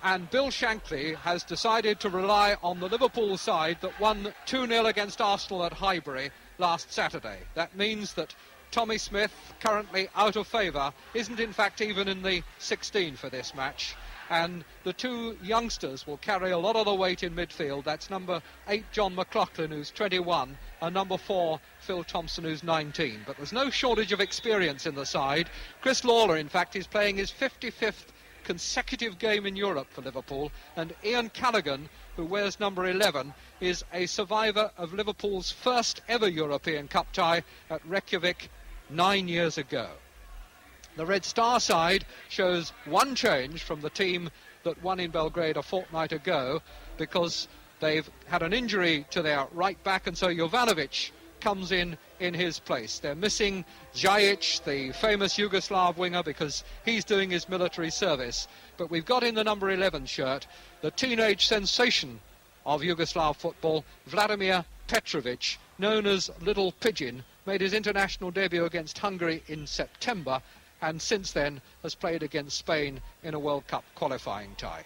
And Bill Shankly has decided to rely on the Liverpool side that won 2-0 against Arsenal at Highbury last Saturday. That means that Tommy Smith, currently out of favour, isn't in fact even in the 16 for this match. And the two youngsters will carry a lot of the weight in midfield. That's number 8, John McLaughlin, who's 21, and number 4, Phil Thompson, who's 19. But there's no shortage of experience in the side. Chris Lawler, in fact, is playing his 55th consecutive game in Europe for Liverpool, and Ian Callaghan, who wears number 11, is a survivor of Liverpool's first ever European Cup tie at Reykjavik 9 years ago. The Red Star side shows one change from the team that won in Belgrade a fortnight ago, because they've had an injury to their right back, and so Jovanovic comes in his place. They're missing Djajic, the famous Yugoslav winger, because he's doing his military service. But we've got in the number 11 shirt the teenage sensation of Yugoslav football, Vladimir Petrovic, known as Little Pigeon, made his international debut against Hungary in September, and since then has played against Spain in a World Cup qualifying tie.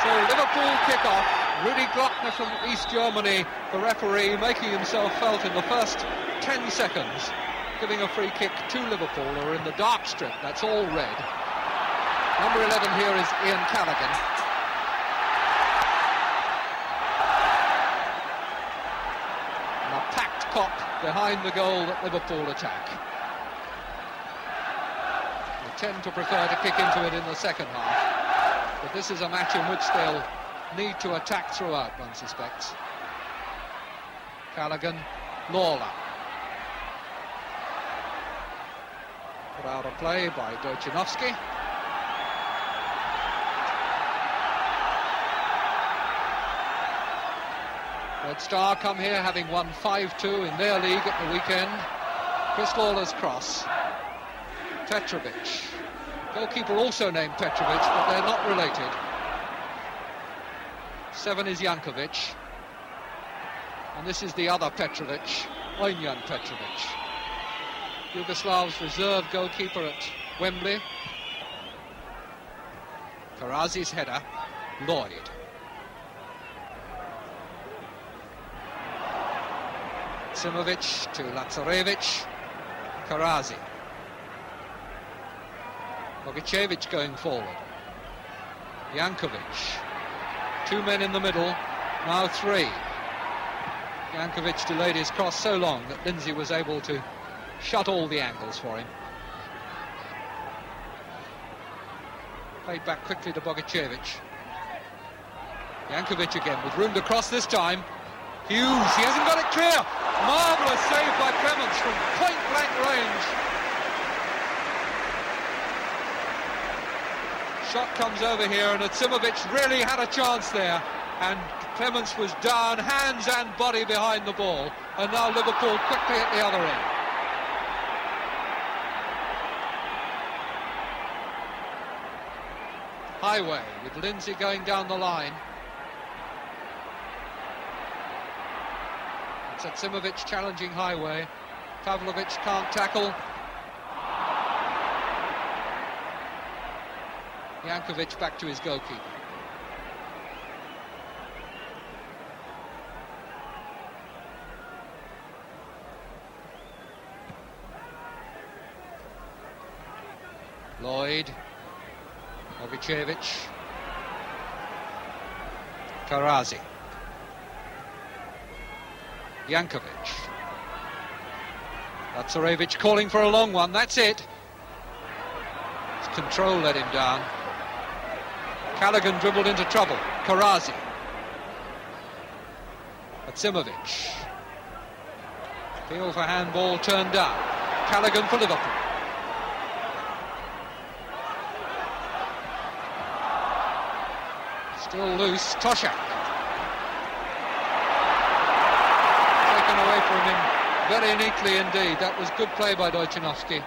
So Liverpool kick off. Rudi Glockner from East Germany, the referee, making himself felt in the first 10 seconds, giving a free kick to Liverpool, who are in the dark strip. That's all red. Number 11 here is Ian Callaghan. And a packed Kop behind the goal that Liverpool attack. They tend to prefer to kick into it in the second half, but this is a match in which they'll need to attack throughout, one suspects. Callaghan, Lawler. Put out of play by Dojcinovski. Red Star come here having won 5-2 in their league at the weekend. Chris Lawler's cross. Petrovic. Goalkeeper also named Petrovic, but they're not related. 7 is Janković, and this is the other Petrovic, Vojin Petrovic, Yugoslav's reserve goalkeeper at Wembley. Karazi's header, Lloyd. Simovic to Lazarević, Karazi. Bogicevic going forward. Janković. 2 men in the middle, now 3. Janković delayed his cross so long that Lindsay was able to shut all the angles for him. Played back quickly to Bogicevic. Janković again with room to cross this time. Hughes, he hasn't got it clear. Marvellous save by Clements from point-blank range. Shot comes over here, and Simovic really had a chance there, and Clements was down, hands and body behind the ball, and now Liverpool quickly at the other end. Highway with Lindsay going down the line. It's Simovic challenging Highway. Pavlovic can't tackle. Janković back to his goalkeeper. Lloyd, Bogicevic, Karazi, Janković. Lazarević calling for a long one, that's it. His control let him down. Callaghan dribbled into trouble. Karazi. Simovic. Appeal for handball turned down. Callaghan for Liverpool. Still loose. Toshak. Taken away from him very neatly indeed. That was good play by Dojcinovski.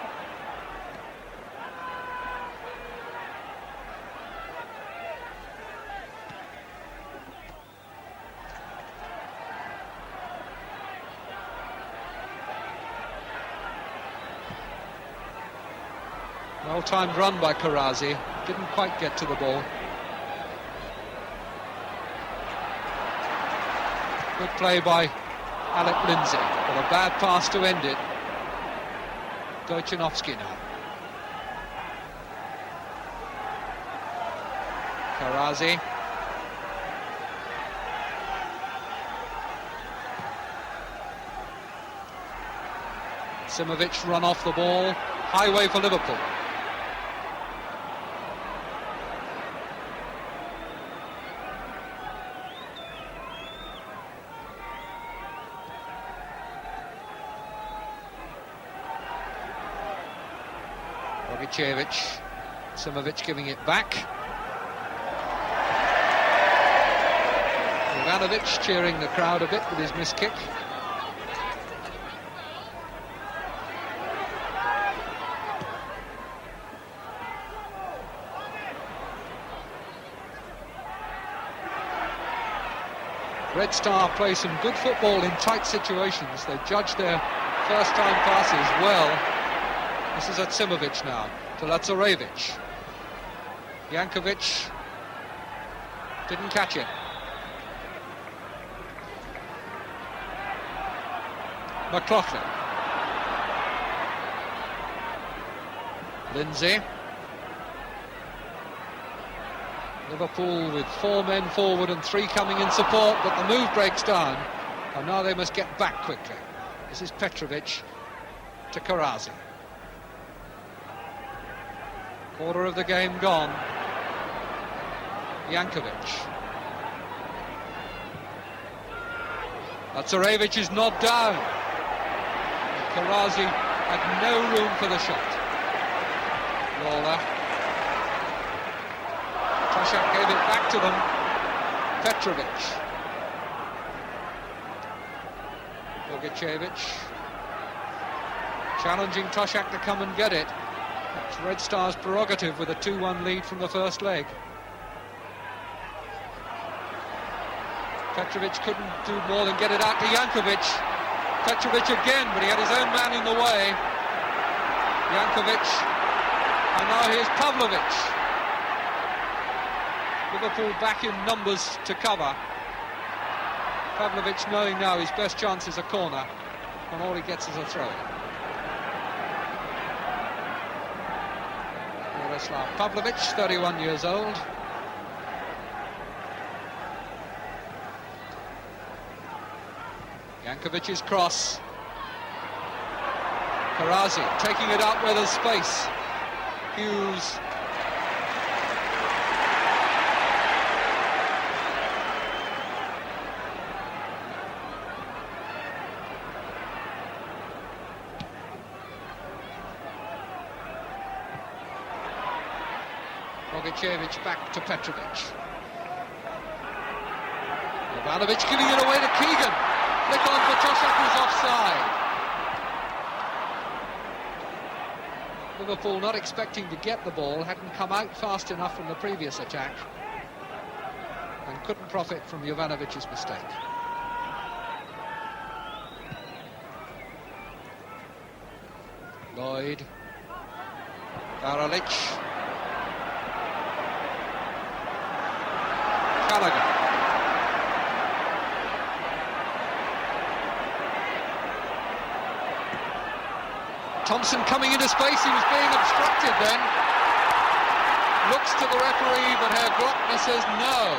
Well-timed run by Karazi. Didn't quite get to the ball. Good play by Alec Lindsay, but a bad pass to end it. Gojcinovski now. Karazi. Simovic run off the ball. Highway for Liverpool. Rogicevic. Simovic giving it back. Ivanovic cheering the crowd a bit with his missed kick. Red Star play some good football in tight situations. They judge their first-time passes well. This is at Simovic now, to Lazarević. Janković didn't catch it. McLaughlin. Lindsay. Liverpool with 4 men forward and 3 coming in support, but the move breaks down, and now they must get back quickly. This is Petrovic to Karazi. Quarter of the game gone. Janković. Lazarević is knocked down. Karazi had no room for the shot. Lawler. Toshak gave it back to them. Petrovic. Rogicevic challenging Toshak to come and get it. It's Red Star's prerogative with a 2-1 lead from the first leg. Petrovic couldn't do more than get it out to Janković. Petrovic again, but he had his own man in the way. Janković, and now here's Pavlovic. Liverpool back in numbers to cover. Pavlovic knowing now his best chance is a corner, and all he gets is a throw. Miroslav Pavlovic, 31 years old. Jankovic's cross. Karazi taking it out where there's space. Hughes. Rogicevic back to Petrovic. Ivanovic giving it away to Keegan. Flick on for Toshak, who's offside. Liverpool not expecting to get the ball, hadn't come out fast enough from the previous attack, and couldn't profit from Jovanovic's mistake. Lloyd. Varalic. Callaghan. Thompson coming into space, he was being obstructed then. Looks to the referee, but Herr Glockner says no.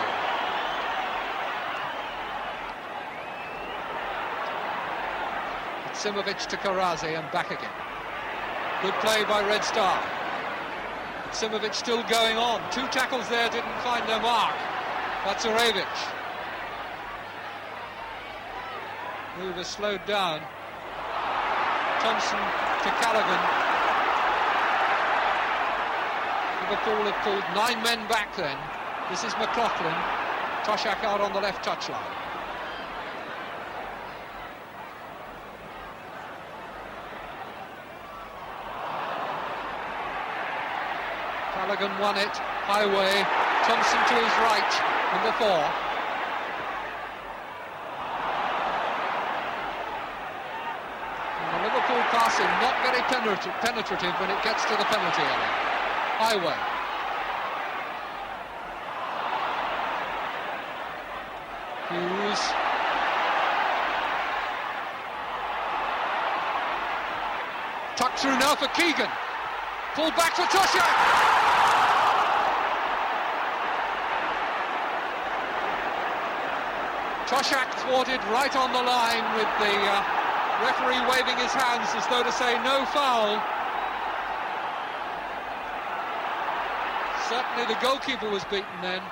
Simovic to Karazi and back again. Good play by Red Star. Simovic still going on. 2 tackles there, didn't find their mark. Lazarević. Move is slowed down. Thompson to Callaghan. Liverpool have pulled 9 men back then. This is McLaughlin. Toshak out on the left touchline. Callaghan won it. Highway. Thompson to his right. Number 4. strikes him, not very penetrative when it gets to the penalty area. Highway. Hughes. Tucked through now for Keegan. Pulled back for Toshak. Toshak thwarted right on the line with the referee waving his hands as though to say no foul. Certainly the goalkeeper was beaten then,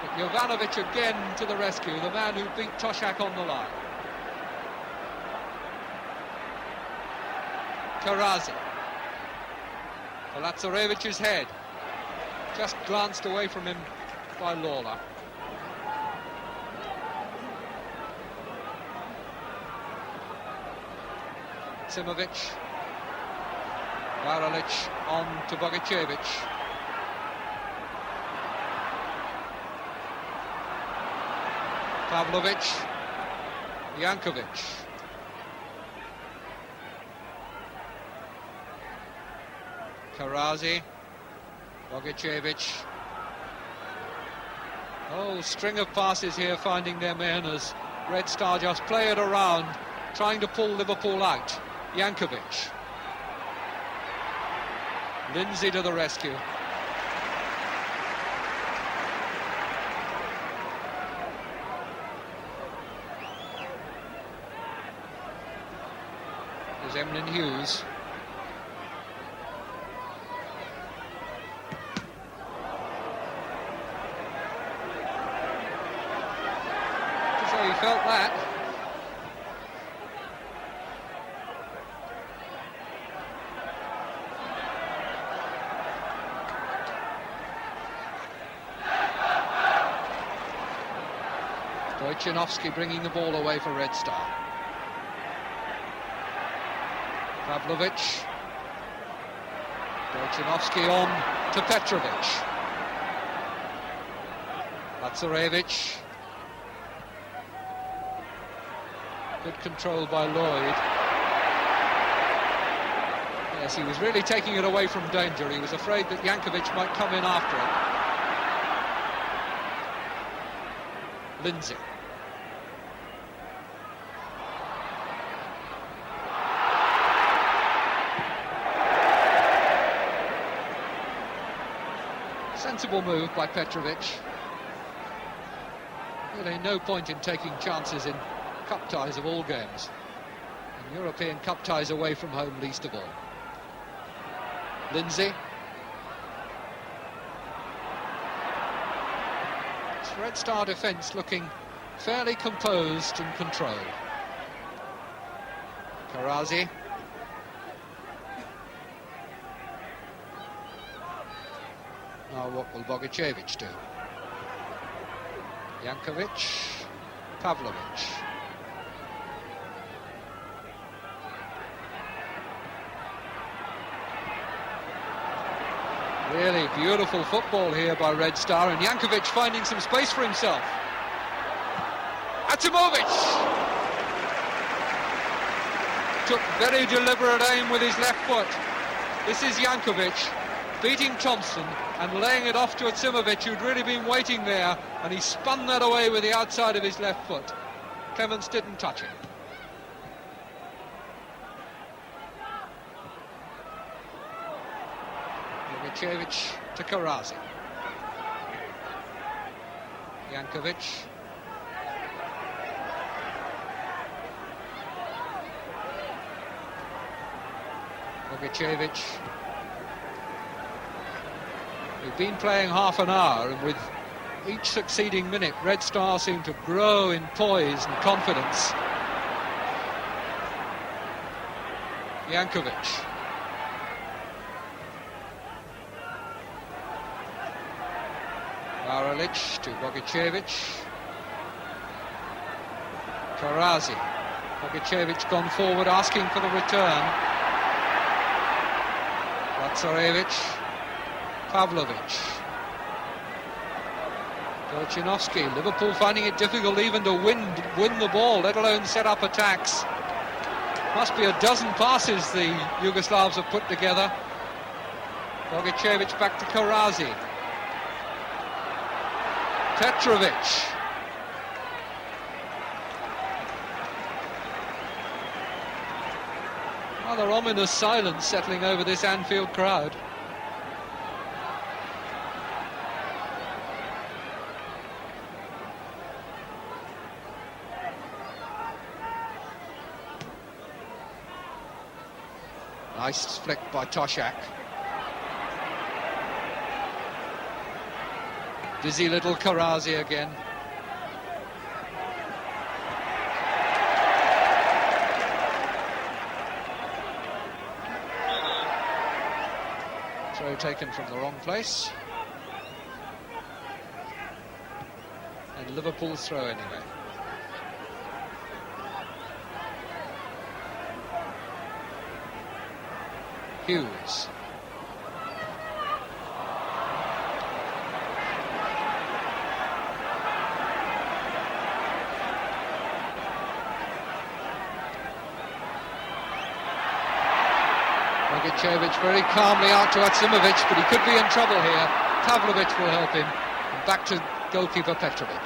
but Jovanovic again to the rescue, the man who beat Toshak on the line. Karazi. For Lazarevic's head. Just glanced away from him by Lawler. Simovic. Varalic on to Bogicevic. Pavlovic. Janković. Karazi. Bogicevic. Oh, string of passes here finding their men as Red Star just play it around, trying to pull Liverpool out. Janković. Lindsay to the rescue. There's Emlyn Hughes. So he felt that. Wojciechowski bringing the ball away for Red Star. Pavlovic. Wojciechowski on to Petrovic. Lazarević. Good control by Lloyd. Yes, he was really taking it away from danger. He was afraid that Janković might come in after it. Lindsay. Sensible move by Petrovic. Really no point in taking chances in cup ties of all games. And European cup ties away from home least of all. Lindsay. It's Red Star defence looking fairly composed and controlled. Karazi. Now what will Bogicevic do? Janković, Pavlovic. Really beautiful football here by Red Star, and Janković finding some space for himself. Atimovic took very deliberate aim with his left foot. This is Janković beating Thompson and laying it off to Atimovic, who'd really been waiting there, and he spun that away with the outside of his left foot. Clements didn't touch it. Bogicevic to Karazi. Janković. Bogicevic. We've been playing half an hour, and with each succeeding minute, Red Star seem to grow in poise and confidence. Janković. Varalic to Bogicevic. Karazi. Bogicevic gone forward, asking for the return. Lazarević. Pavlovic. Wojciechowski. Liverpool finding it difficult even to win the ball, let alone set up attacks. Must be a dozen passes the Yugoslavs have put together. Bogicevic back to Karazi. Petrovic. Rather ominous silence settling over this Anfield crowd. Nice flick by Toshak. Dizzy little Karazi again. Throw taken from the wrong place. And Liverpool's throw anyway. Hughes. Bogicevic very calmly out to Atsimovic, but he could be in trouble here. Pavlovic will help him. And back to goalkeeper Petrovic.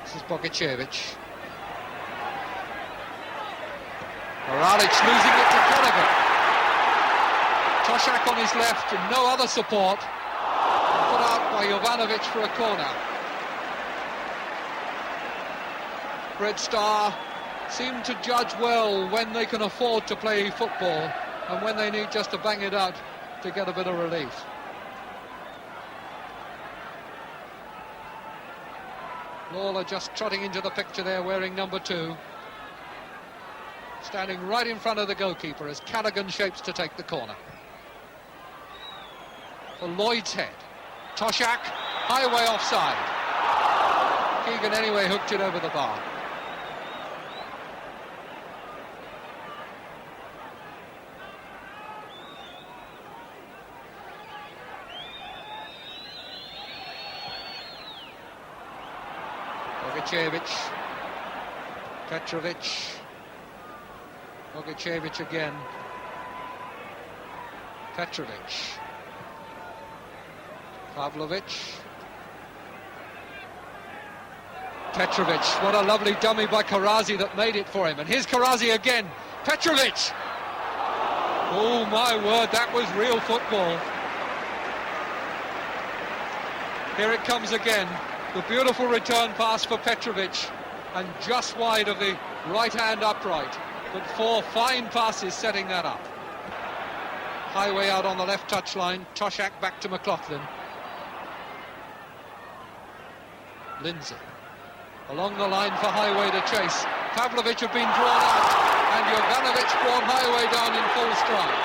This is Bogicevic. Moralic losing it to Callaghan. Toshak on his left and no other support. Put out by Jovanovic for a corner. Red Star seem to judge well when they can afford to play football and when they need just to bang it out to get a bit of relief. Lawler just trotting into the picture there wearing number 2. Standing right in front of the goalkeeper as Callaghan shapes to take the corner. For Lloyd's head. Toshak, highway offside. Keegan anyway hooked it over the bar. Bogicevic. Petrovic. Bogicevic again. Petrovic. Pavlovic. Petrovic, what a lovely dummy by Karazi that made it for him. And here's Karazi again. Petrovic! Oh my word, that was real football. Here it comes again. The beautiful return pass for Petrovic. And just wide of the right-hand upright. But 4 fine passes setting that up. Highway out on the left touchline. Toshak back to McLaughlin. Lindsay. Along the line for Highway to chase. Pavlovic have been drawn out. And Jovanovic brought Highway down in full stride.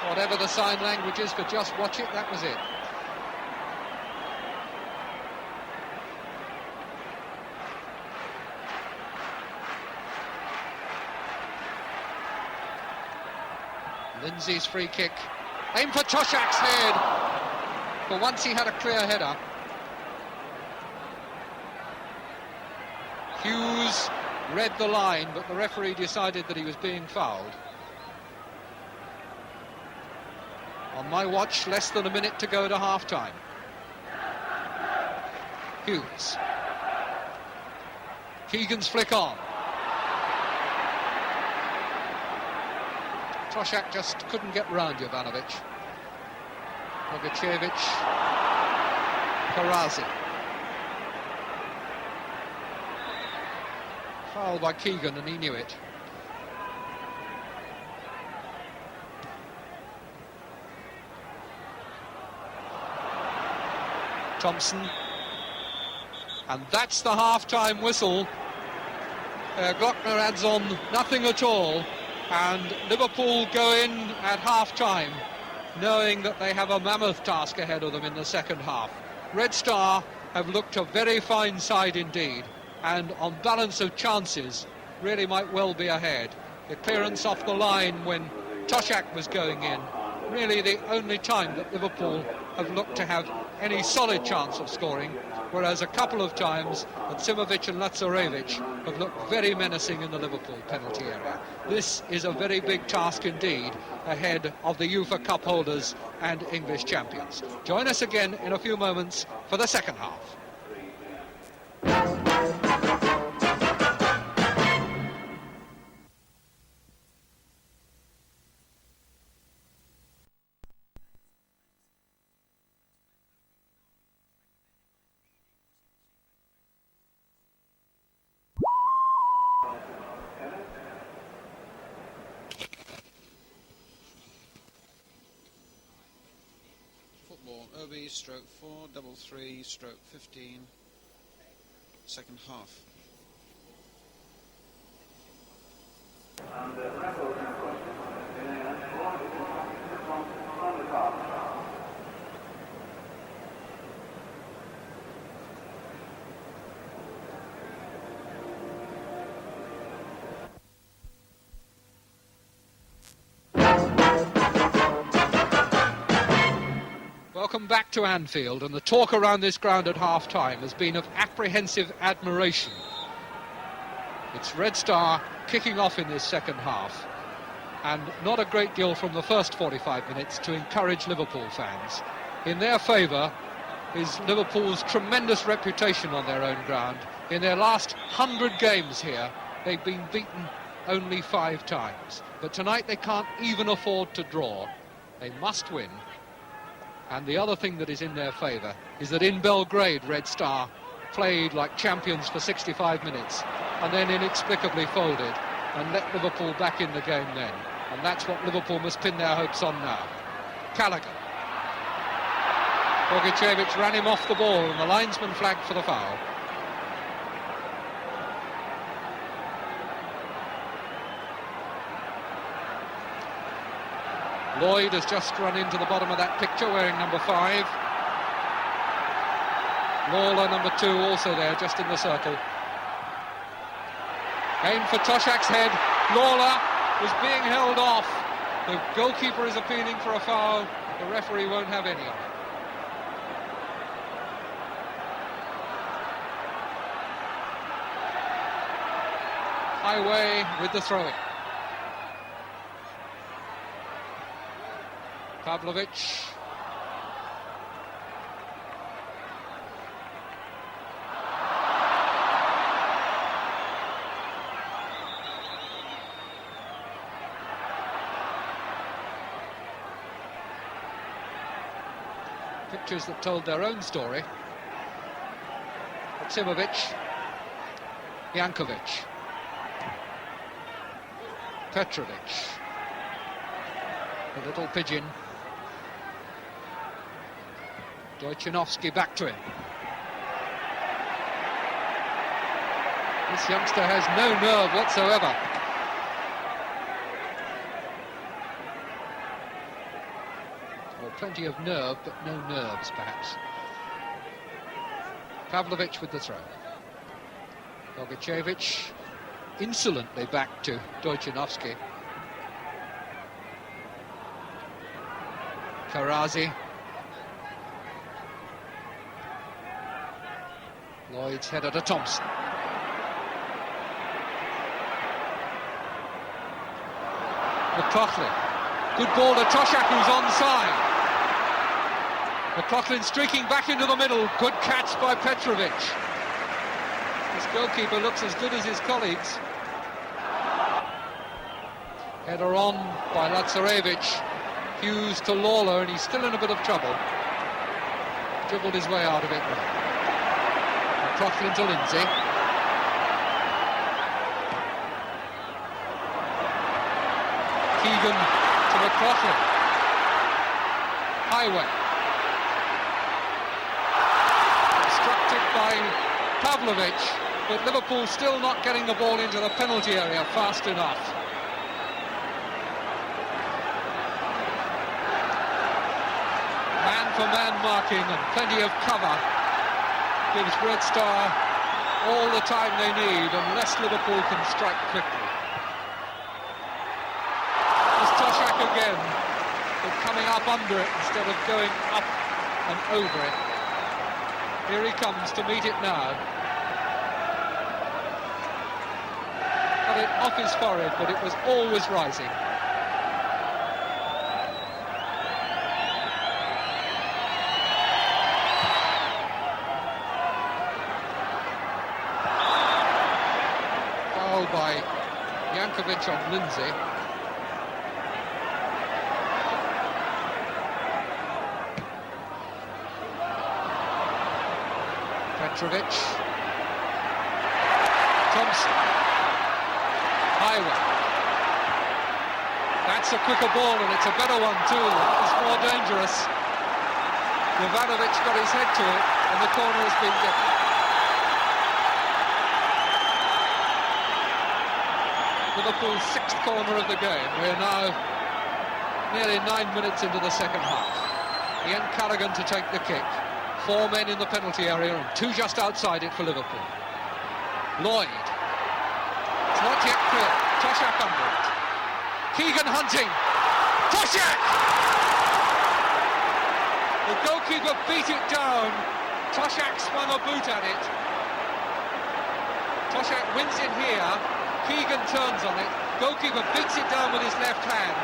Whatever the sign language is for just watch it, that was it. Lindsay's free kick. Aim for Toshak's head. For once he had a clear header. Hughes read the line, but the referee decided that he was being fouled. On my watch, less than a minute to go to half-time. Hughes. Keegan's flick on. Toshak just couldn't get round Jovanovic. Bogicevic. Karazi. Foul by Keegan, and he knew it. Thompson, and that's the half-time whistle. Glockner adds on nothing at all, and Liverpool go in at half-time knowing that they have a mammoth task ahead of them in the second half. Red Star have looked a very fine side indeed, and on balance of chances really might well be ahead. The clearance off the line when Toshak was going in, really the only time that Liverpool have looked to have any solid chance of scoring, whereas a couple of times that Simovic and Lazarević have looked very menacing in the Liverpool penalty area. This is a very big task indeed ahead of the UEFA Cup holders and English champions. Join us again in a few moments for the second half. OB/433/15, second half. Welcome back to Anfield, and the talk around this ground at half-time has been of apprehensive admiration. It's Red Star kicking off in this second half, and not a great deal from the first 45 minutes to encourage Liverpool fans. In their favour is Liverpool's tremendous reputation on their own ground. In their last 100 games here, they've been beaten only 5 times. But tonight they can't even afford to draw. They must win. And the other thing that is in their favour is that in Belgrade, Red Star played like champions for 65 minutes and then inexplicably folded and let Liverpool back in the game then. And that's what Liverpool must pin their hopes on now. Callaghan. Bogicevic ran him off the ball and the linesman flagged for the foul. Lloyd has just run into the bottom of that picture wearing number 5. Lawler, number 2, also there, just in the circle. Aim for Toshak's head. Lawler was being held off. The goalkeeper is appealing for a foul. The referee won't have any of it. Highway with the throw-in. Pavlovic. Pictures that told their own story. Simovic, Janković, Petrovic, the little pigeon. Dojcinovski back to him. This youngster has no nerve whatsoever. Well, plenty of nerve, but no nerves, perhaps. Pavlovic with the throw. Bogicevic insolently back to Dojcinovski. Karazi. Lloyd's header to Thompson. McLaughlin. Good ball to Toshak, who's onside. McLaughlin streaking back into the middle. Good catch by Petrovic. This goalkeeper looks as good as his colleagues. Header on by Lazarević. Hughes to Lawler, and he's still in a bit of trouble. Dribbled his way out of it. McLaughlin to Lindsay. Keegan to McLaughlin. Highway. Obstructed by Pavlovic, but Liverpool still not getting the ball into the penalty area fast enough. Man-for-man marking and plenty of cover gives Red Star all the time they need unless Liverpool can strike quickly. As Toshak again, but coming up under it instead of going up and over it. Here he comes to meet it now. Got it off his forehead, but it was always rising. Foul by Janković on Lindsay. Petrovic. Thompson. Highway. That's a quicker ball, and it's a better one too. It's more dangerous. Jovanovic got his head to it, and the corner has been given. Liverpool's 6th corner of the game. We're now nearly 9 minutes into the second half. Ian Callaghan to take the kick. 4 men in the penalty area and 2 just outside it for Liverpool. Lloyd. It's not yet clear. Toshak under it. Keegan hunting. Toshak! The goalkeeper beat it down. Toshak swung a boot at it. Toshak wins it here. Keegan turns on it. Goalkeeper beats it down with his left hand.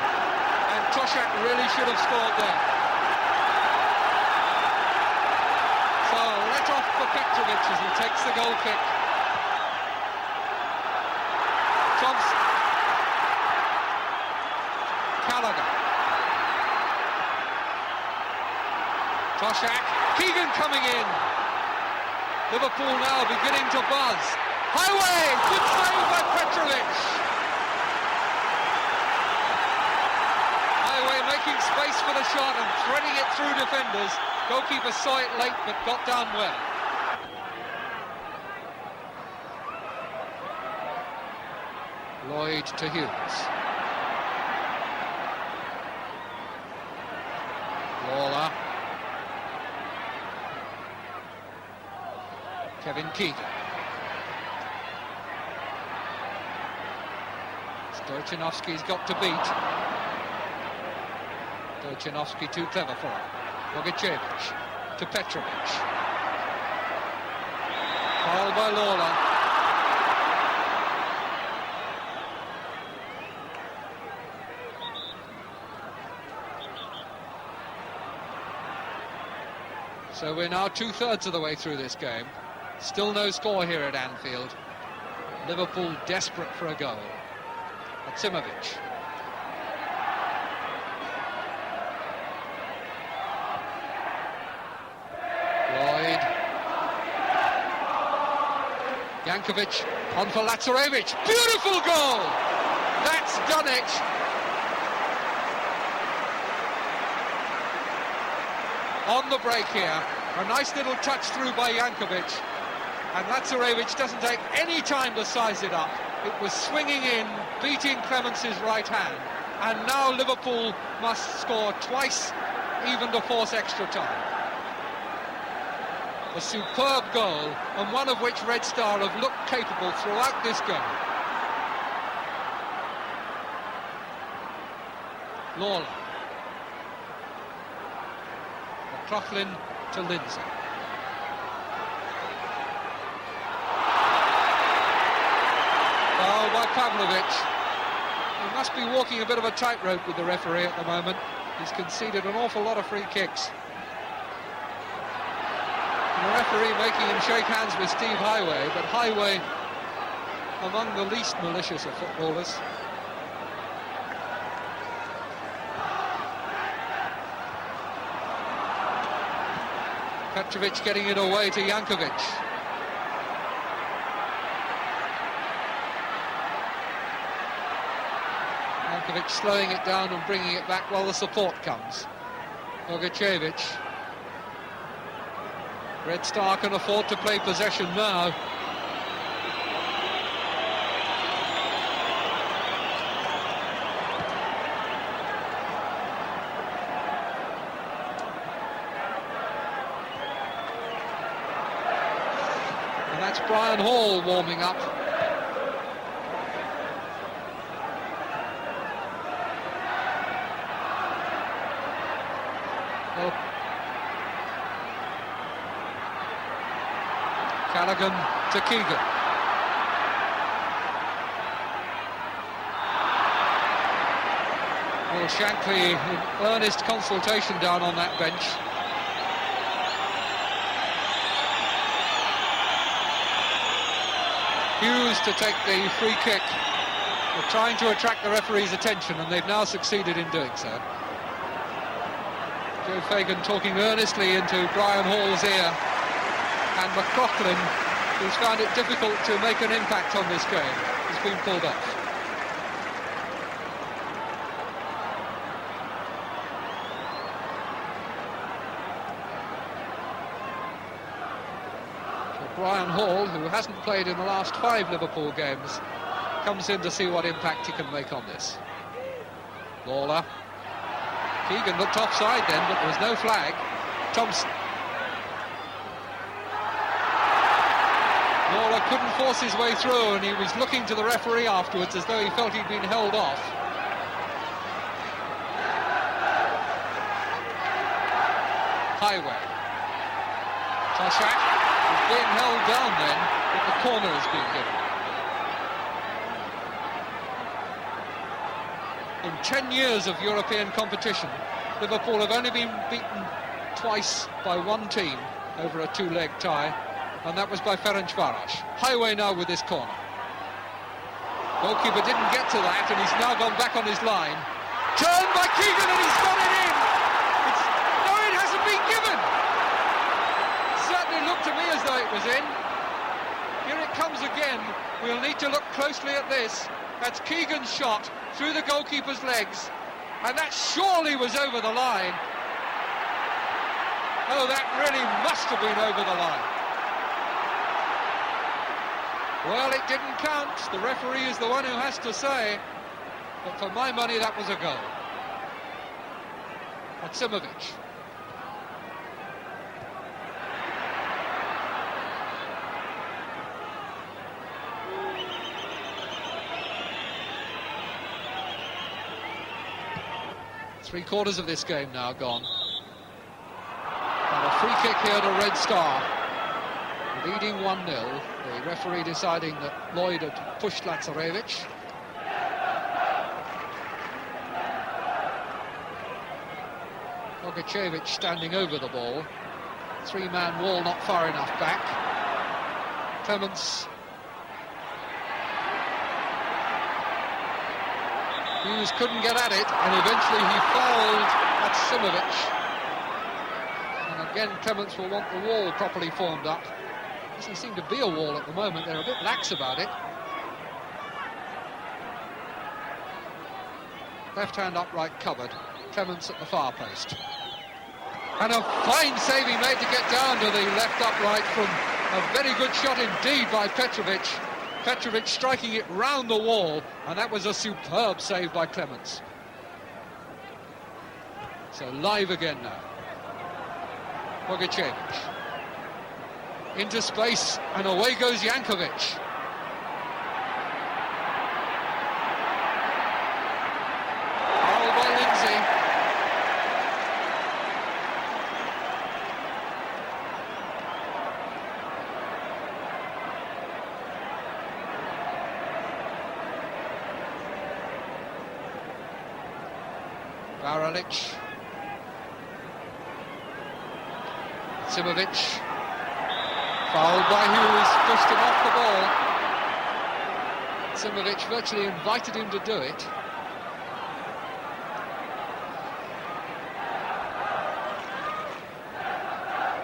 And Toshak really should have scored there. So let off for Petrovic as he takes the goal kick. Thompson. Callaghan. Toshak. Keegan coming in. Liverpool now beginning to buzz. Highway! Good save by Petrovic. Highway making space for the shot and threading it through defenders. Goalkeeper saw it late but got down well. Lloyd to Hughes. Lawler. Kevin Keegan. Stojanovski's got to beat. Stojanovski too clever for him. Bogacevic to Petrovic. Foul by Lawler. So we're now 2/3 of the way through this game. Still no score here at Anfield. Liverpool desperate for a goal. Simovic. Lloyd. Janković on for Lazarević. Beautiful goal! That's done it. On the break here. A nice little touch through by Janković. And Lazarević doesn't take any time to size it up. It was swinging in, beating Clemence's right hand. And now Liverpool must score twice, even to force extra time. A superb goal, and one of which Red Star have looked capable throughout this game. Lawler. McLaughlin to Lindsay. Foul by Pavlovic. He must be walking a bit of a tightrope with the referee at the moment. He's conceded an awful lot of free kicks. And the referee making him shake hands with Steve Highway, but Highway among the least malicious of footballers. Petrovic getting it away to Janković. Janković slowing it down and bringing it back while the support comes. Bogacevic. Red Star can afford to play possession now. And that's Brian Hall warming up. Callaghan to Keegan. Will Shankly in earnest consultation down on that bench. Hughes to take the free kick. They're trying to attract the referee's attention, and they've now succeeded in doing so. Joe Fagan talking earnestly into Brian Hall's ear, and McLaughlin, who's found it difficult to make an impact on this game, has been pulled off. Brian Hall, who hasn't played in the last 5 Liverpool games, comes in to see what impact he can make on this. Lawler. Keegan looked offside then, but there was no flag. Thompson. Lawler couldn't force his way through, and he was looking to the referee afterwards as though he felt he'd been held off. Highway. Toshak is being held down then, but the corner is being given. In 10 years of European competition, Liverpool have only been beaten twice by one team over a 2-leg tie, and that was by Ferencváros. Highway now with this corner. Goalkeeper didn't get to that, and he's now gone back on his line. Turned by Keegan, and he's got it in! No, it hasn't been given! Certainly looked to me as though it was in. Here it comes again. We'll need to look closely at this. That's Keegan's shot through the goalkeeper's legs, and that surely was over the line. Oh, that really must have been over the line. Well, it didn't count. The referee is the one who has to say, but for my money that was a goal. Maksimovic. Three-quarters of this game now gone. And a free kick here to Red Star. Leading 1-0. The referee deciding that Lloyd had pushed Lazarević. Bogacevic standing over the ball. 3-man wall not far enough back. Clements. Hughes couldn't get at it, and eventually he fouled Maksimovic. And again, Clements will want the wall properly formed up. Doesn't seem to be a wall at the moment. They're a bit lax about it. Left hand upright covered. Clements at the far post. And a fine save he made to get down to the left upright from a very good shot indeed by Petrovic. Petrovic striking it round the wall, and that was a superb save by Clements. So live again now. Bogacevic. Into space, and away goes Janković. Foul by Lindsay. Varalic. Simovic. Fouled by Hughes, pushed him off the ball. Simovic virtually invited him to do it.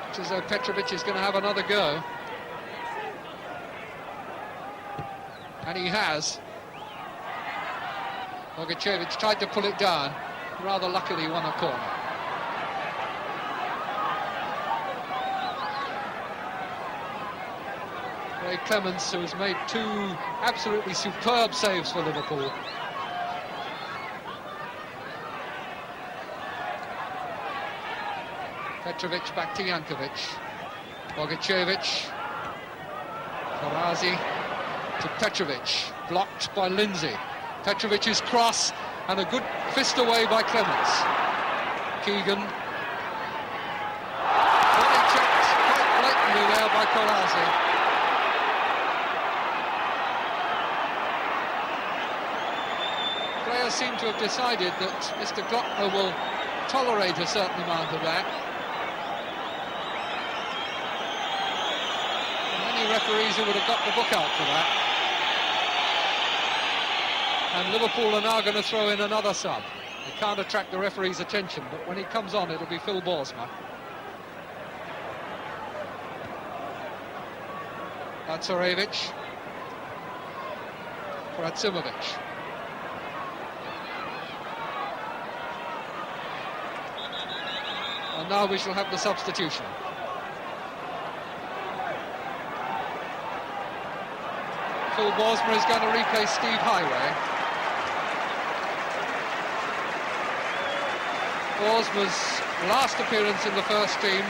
It's as though Petrovic is going to have another go. And he has. Bogacevic tried to pull it down, rather luckily won a corner. Ray Clements, who has made 2 absolutely superb saves for Liverpool. Petrovic back to Janković. Bogacevic. Karazi to Petrovic. Blocked by Lindsay. Petrovic's cross, and a good fist away by Clements. Keegan. Body checked quite blatantly there by Karazi. seem to have decided that Mr. Glockner will tolerate a certain amount of that. Many referees who would have got the book out for that. And Liverpool are now going to throw in another sub. They can't attract the referee's attention, but when he comes on, it'll be Phil Borsma. Lazarević. Kracimovic. And now we shall have the substitution. Phil Borsma is going to replace Steve Highway. Borsma's last appearance in the first team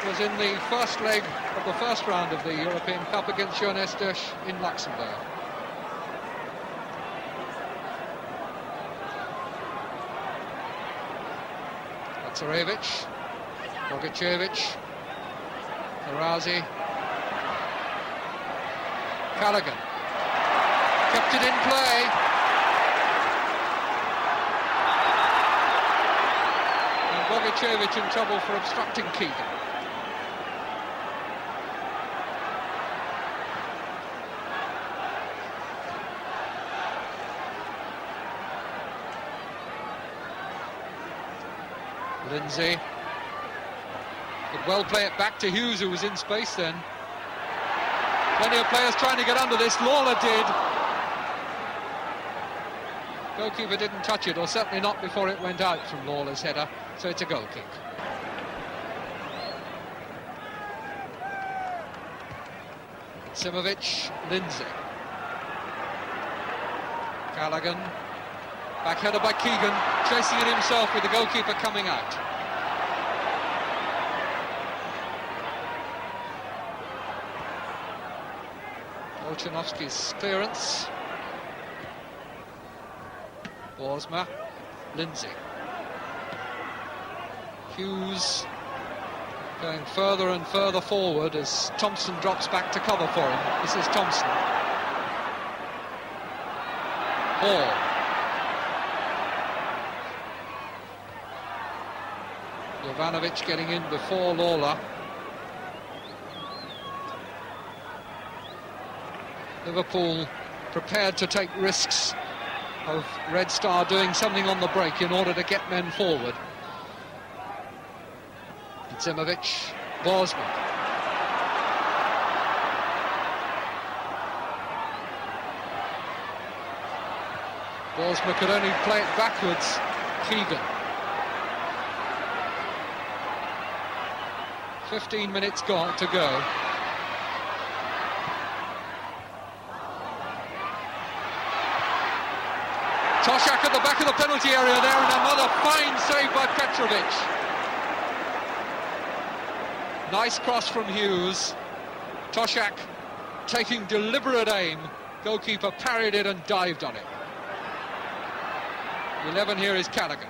was in the first leg of the first round of the European Cup against Jeunesse d'Oesch in Luxembourg. Lazarević, Bogicevic, Arazi, Callaghan, kept it in play. And Bogicevic in trouble for obstructing Keegan. Lindsay could well play it back to Hughes, who was in space then. Plenty of players trying to get under this. Lawler did. Goalkeeper didn't touch it, or certainly not before it went out from Lawler's header, so it's a goal kick. Simovic, Lindsay. Callaghan. Back header by Keegan, chasing it himself with the goalkeeper coming out. Olchanovsky's clearance. Borsma, Lindsay. Hughes going further and further forward as Thompson drops back to cover for him. This is Thompson. Hall. Jovanovic getting in before Lawler. Liverpool prepared to take risks of Red Star doing something on the break in order to get men forward. Zimovic, Borsma. Borsma could only play it backwards. Keegan. 15 minutes gone to go. Toshak at the back of the penalty area there, and another fine save by Petrovic. Nice cross from Hughes. Toshak taking deliberate aim. Goalkeeper parried it and dived on it. 11 here is Callaghan.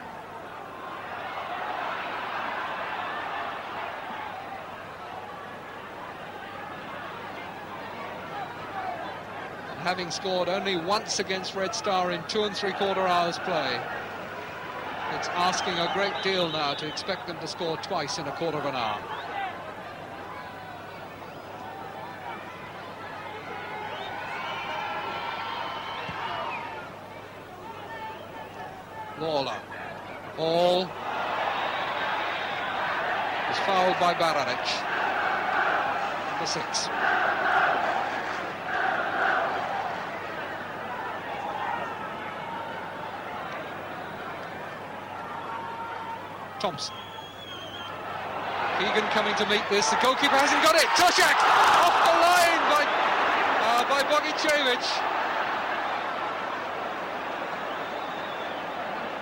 Having scored only once against Red Star in 2 3/4 hours play, it's asking a great deal now to expect them to score twice in a quarter of an hour. Lawler. Ball is fouled by Baranic. Number 6. Thompson. Keegan coming to meet this. The goalkeeper hasn't got it. Toshak off the line by Bogicevic.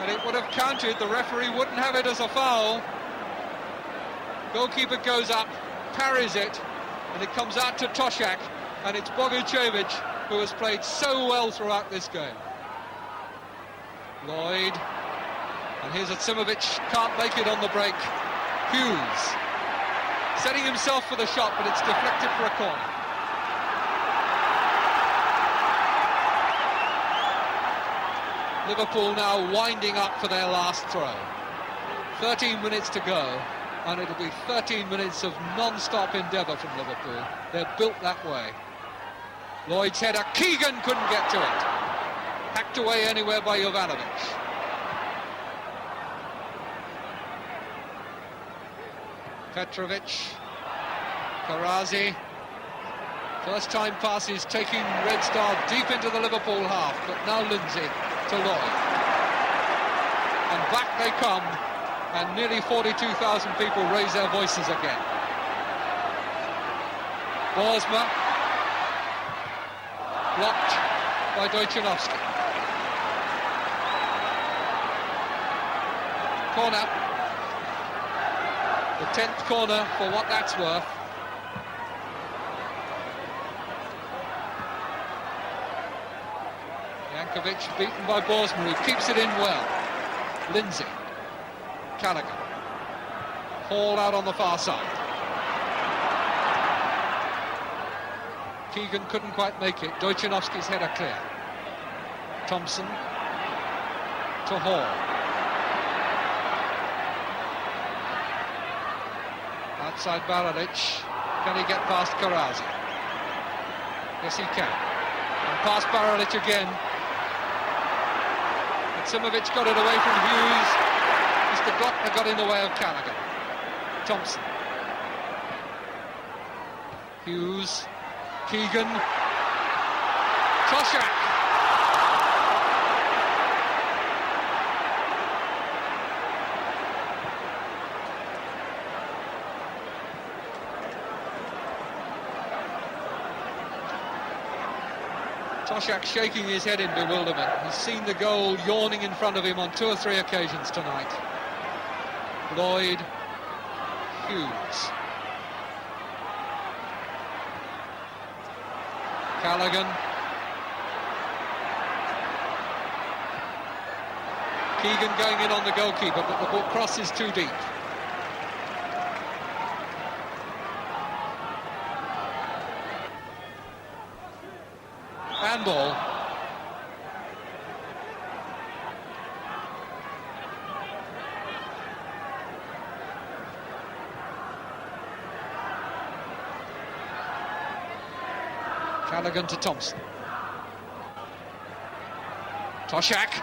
And it would have counted. The referee wouldn't have it as a foul. Goalkeeper goes up, parries it, and it comes out to Toshak, and it's Bogicevic who has played so well throughout this game. Lloyd. And here's Simovic, can't make it on the break. Hughes setting himself for the shot, but it's deflected for a corner. Liverpool now winding up for their last throw. 13 minutes to go, and it'll be 13 minutes of non-stop endeavour from Liverpool. They're built that way. Lloyd's header, Keegan couldn't get to it. Hacked away anywhere by Jovanovic. Petrovic, Karazi. First time passes taking Red Star deep into the Liverpool half, but now Lindsay to Lloyd. And back they come, and nearly 42,000 people raise their voices again. Borsma, blocked by Dojcinovski. Corner. The 10th corner for what that's worth. Janković beaten by Borsma, who keeps it in well. Lindsay. Callaghan. Hall out on the far side. Keegan couldn't quite make it. Dojcinovski's header clear. Thompson to Hall. Outside Baralic. Can he get past Karazi? Yes, he can. And past Baralic again. Simovic got it away from Hughes. Mr. Glockner got in the way of Callaghan. Thompson. Hughes. Keegan. Toshak. Toshak shaking his head in bewilderment. He's seen the goal yawning in front of him on 2 or 3 occasions tonight. Lloyd, Hughes. Callaghan. Keegan going in on the goalkeeper, but the ball crosses too deep. Handball. Callaghan to Thompson. Toshak.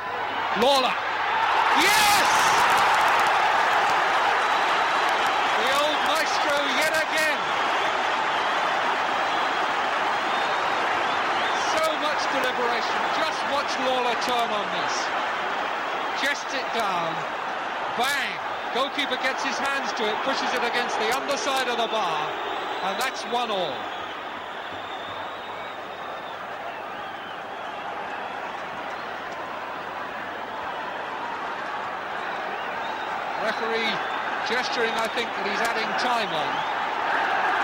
Lawler. Yes! The old maestro yet again. Deliberation. Just watch Lawler turn on this. Chest it down. Bang! Goalkeeper gets his hands to it, pushes it against the underside of the bar, and that's 1-1. Referee gesturing, I think, that he's adding time on,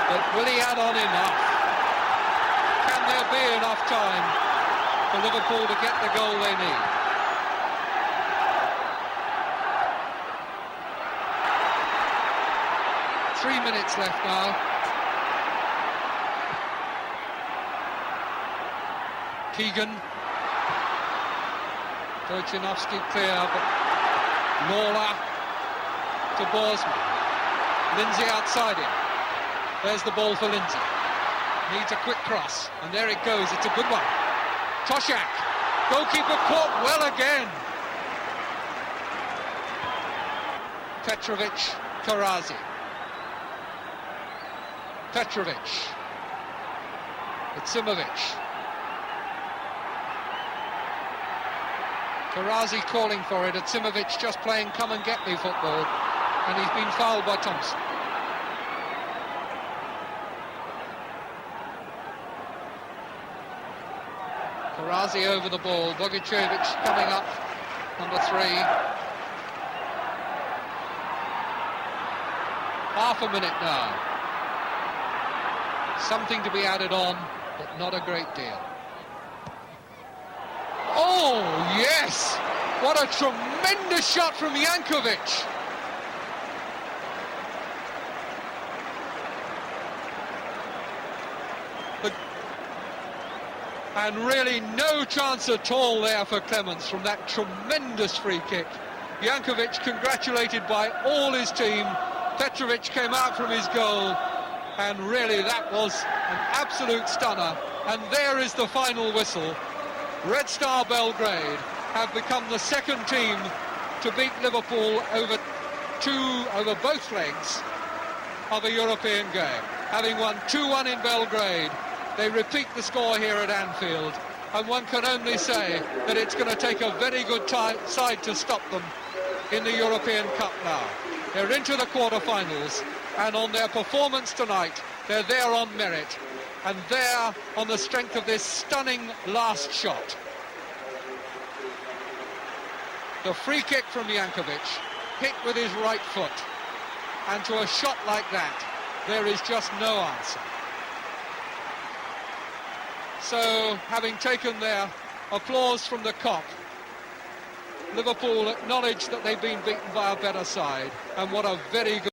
but will he add on enough? Can there be enough time for Liverpool to get the goal they need? Three minutes left now. Keegan. Dojcinovski clear, but Lawler to Borsma. Lindsay outside him. There's the ball for Lindsay. Needs a quick cross, and there it goes. It's a good one. Toshak. Goalkeeper caught well again. Petrovic, Karazi. Petrovic. It's Simovic. Karazi calling for it. Simovic just playing come and get me football, and he's been fouled by Thompson. Karazi over the ball. Bogicevic coming up, number 3. Half a minute now. Something to be added on, but not a great deal. Oh, yes! What a tremendous shot from Janković! And really no chance at all there for Clemens from that tremendous free kick. Janković congratulated by all his team. Petrovic came out from his goal, and really that was an absolute stunner. And there is the final whistle. Red Star Belgrade have become the second team to beat Liverpool over both legs of a European game. Having won 2-1 in Belgrade, they repeat the score here at Anfield, and one can only say that it's going to take a very good side to stop them in the European Cup now. They're into the quarter-finals, and on their performance tonight, they're there on merit, and there on the strength of this stunning last shot. The free kick from Janković, hit with his right foot, and to a shot like that, there is just no answer. So, having taken their applause from the Kop, Liverpool acknowledge that they've been beaten by a better side, and what a very good